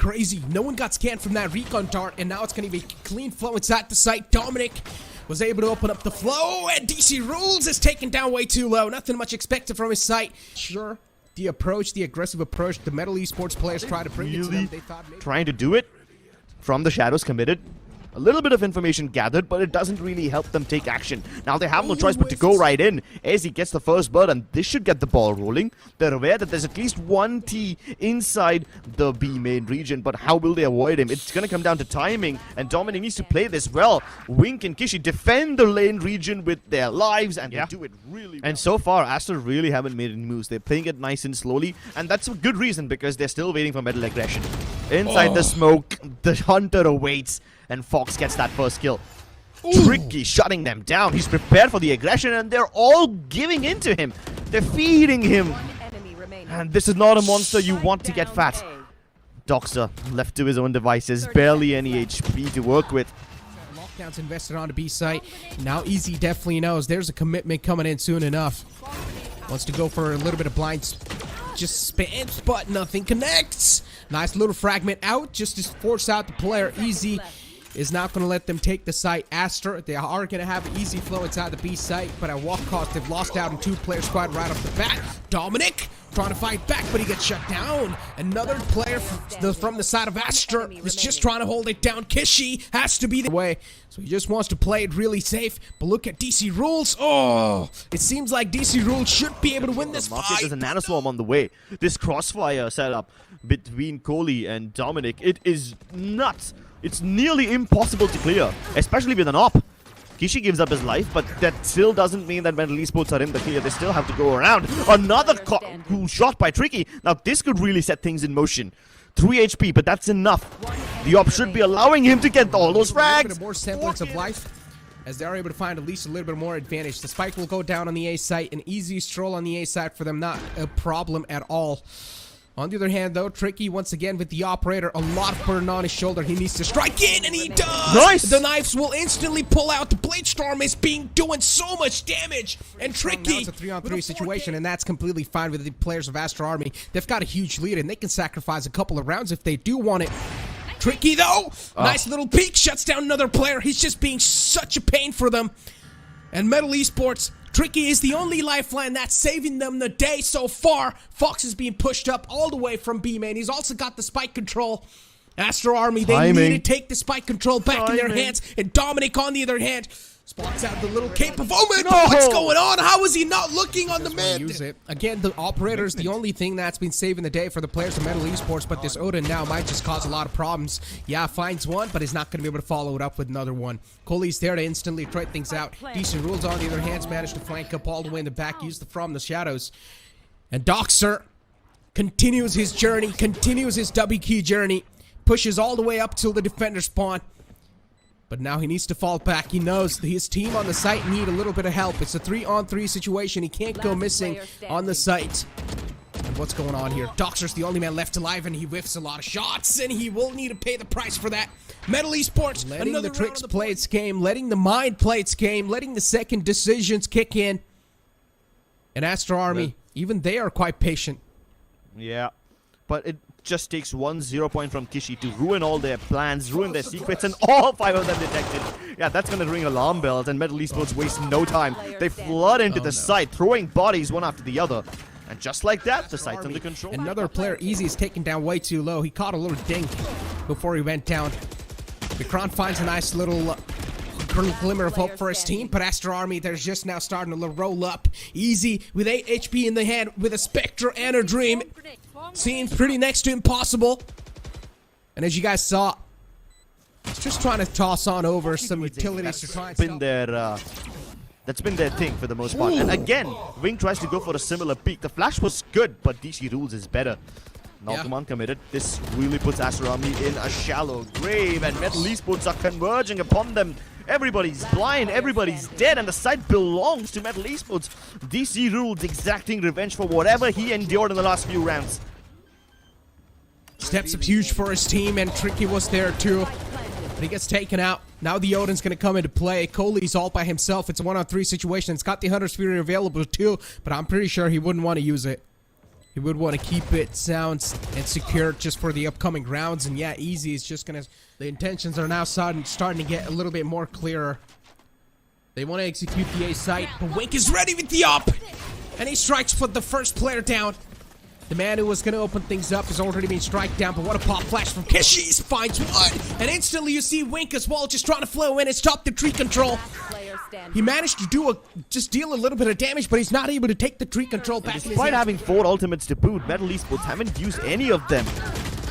crazy. No one got scanned from that recon dart, and now it's going to be clean flow inside the site. DominiK was able to open up the flow, and DC Rules is taken down way too low. Nothing much expected from his site. Sure, the approach, the aggressive approach, the Metal Esports players try to bring it to them. They thought maybe trying to do it from the shadows, committed. A little bit of information gathered, but it doesn't really help them take action. Now they have no choice but to go right in. Ezzy gets the first bird, and this should get the ball rolling. They're aware that there's at least one T inside the B main region, but how will they avoid him? It's going to come down to timing, and DominiK needs to play this well. Wink and Kishi defend the lane region with their lives, and they do it really well. And so far, Aster really haven't made any moves. They're playing it nice and slowly, and that's a good reason, because they're still waiting for metal aggression. Inside the smoke, the hunter awaits, and Fox gets that first kill. Tricky shutting them down. He's prepared for the aggression, and they're all giving in to him. They're feeding him. And this is not a monster you want to get fat. Doxer left to his own devices, barely any HP to work with. Lockdown's invested on the B site. Now Ezzy definitely knows there's a commitment coming in soon enough. Wants to go for a little bit of blind. Just spams, but nothing connects. Nice little fragment out, just to force out the player. Ezzy is not going to let them take the site. Aster, they are going to have an easy flow inside the B site, but at what cost? They've lost out in 2-player squad right off the bat. DominiK trying to fight back, but he gets shut down. Another player from the side of Aster is just trying to hold it down. Kishi has to be the way, so he just wants to play it really safe. But look at DC Rules. Oh, it seems like DC Rules should be able to win this fight. There's a nanoswarm on the way. This crossfire setup between Kohliii and DominiK, it is nuts. It's nearly impossible to clear, especially with an op. Kishi gives up his life, but that still doesn't mean that Metal Esports are in the clear. They still have to go around. Another cool shot by Tricky. Now this could really set things in motion. 3 HP, but that's enough. The op should be allowing him to get all those frags. More semblance of life, as they are able to find at least a little bit more advantage. The spike will go down on the A site. An easy stroll on the A site for them, not a problem at all. On the other hand, though, Tricky once again with the operator, a lot of burden on his shoulder. He needs to strike in, and he does! Nice! The knives will instantly pull out. The Blade Storm is doing so much damage, and Tricky. Now it's a 3-on-3 situation, and that's completely fine with the players of Aster Army. They've got a huge lead, and they can sacrifice a couple of rounds if they do want it. Tricky, though, nice little peek, shuts down another player. He's just being such a pain for them. And Metal Esports, Tricky is the only lifeline that's saving them the day so far. Fox is being pushed up all the way from B main. He's also got the spike control. Aster Army, they need to take the spike control back in their hands. And DominiK, on the other hand, spots out the little cape of Omen. No. What's going on? How is he not looking on the mid? Use it. Again, the operator is the only thing that's been saving the day for the players of Metal Esports, but this Odin now might just cause a lot of problems. Yeah, finds one, but he's not going to be able to follow it up with another one. Kohliii's there to instantly try things out. DC Rules, on the other hand, managed to flank up all the way in the back, use the from the shadows. And Doxer continues his journey, continues his W key journey, pushes all the way up till the defender spawn. But now he needs to fall back. He knows his team on the site need a little bit of help. It's a 3-on-3 situation. He can't go missing on the site. And what's going on here? Doxer's the only man left alive, and he whiffs a lot of shots, and he will need to pay the price for that. Metal Esports, letting the tricks play its game, letting the mind play its game, letting the second decisions kick in. And Aster Army, even they are quite patient. Yeah, but it just takes 1 0 point from Kishi to ruin all their plans, ruin their secrets, and all 5 of them detected. Yeah, that's going to ring alarm bells, and Metal Esports waste no time. They flood into the site, throwing bodies one after the other. And just like that, the site's under control. Another player, Ezzy, is taken down way too low. He caught a little dink before he went down. Mikron finds a nice little glimmer of hope for his team, but Aster Army, they're just now starting to roll up. Ezzy with 8 HP in the hand, with a Spectre and a Dream. Seems pretty next to impossible. And as you guys saw, he's just trying to toss on over some utilities to try and stop. That's been their thing for the most part. And again, Wing tries to go for a similar peak. The flash was good, but DC Rules is better. Nalkaman committed. This really puts Aster Army in a shallow grave, and Metal Esports are converging upon them. Everybody's blind, everybody's dead, and the site belongs to Metal Esports. DC Rules exacting revenge for whatever he endured in the last few rounds. Steps up huge for his team, and Tricky was there too. But he gets taken out. Now the Odin's going to come into play. Kohliii's all by himself. It's a 1-on-3 situation. It's got the Hunter's Fury available too, but I'm pretty sure he wouldn't want to use it. He would want to keep it sound and secure just for the upcoming rounds. And yeah, Ezzy is just gonna... The intentions are now starting to get a little bit more clearer. They want to execute the A site, but Wink is ready with the up! And he strikes for the first player down. The man who was going to open things up has already been struck down, but what a pop flash from Kishi finds one! And instantly you see Wink as well, just trying to flow in and stop the tree control. He managed to just deal a little bit of damage, but he's not able to take the tree control back. Despite having 4 ultimates to boot, Metal Esports haven't used any of them.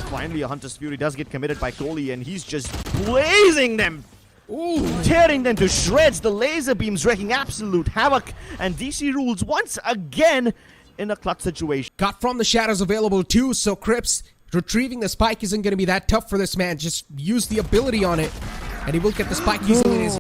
Finally, a Hunter's Fury does get committed by Kohliii, and he's just blazing them. Ooh. Tearing them to shreds, the laser beams wreaking absolute havoc, and DC rules once again in a clutch situation. Got from the shadows available too, so Crips retrieving the spike isn't going to be that tough for this man. Just use the ability on it, and he will get the spike easily in his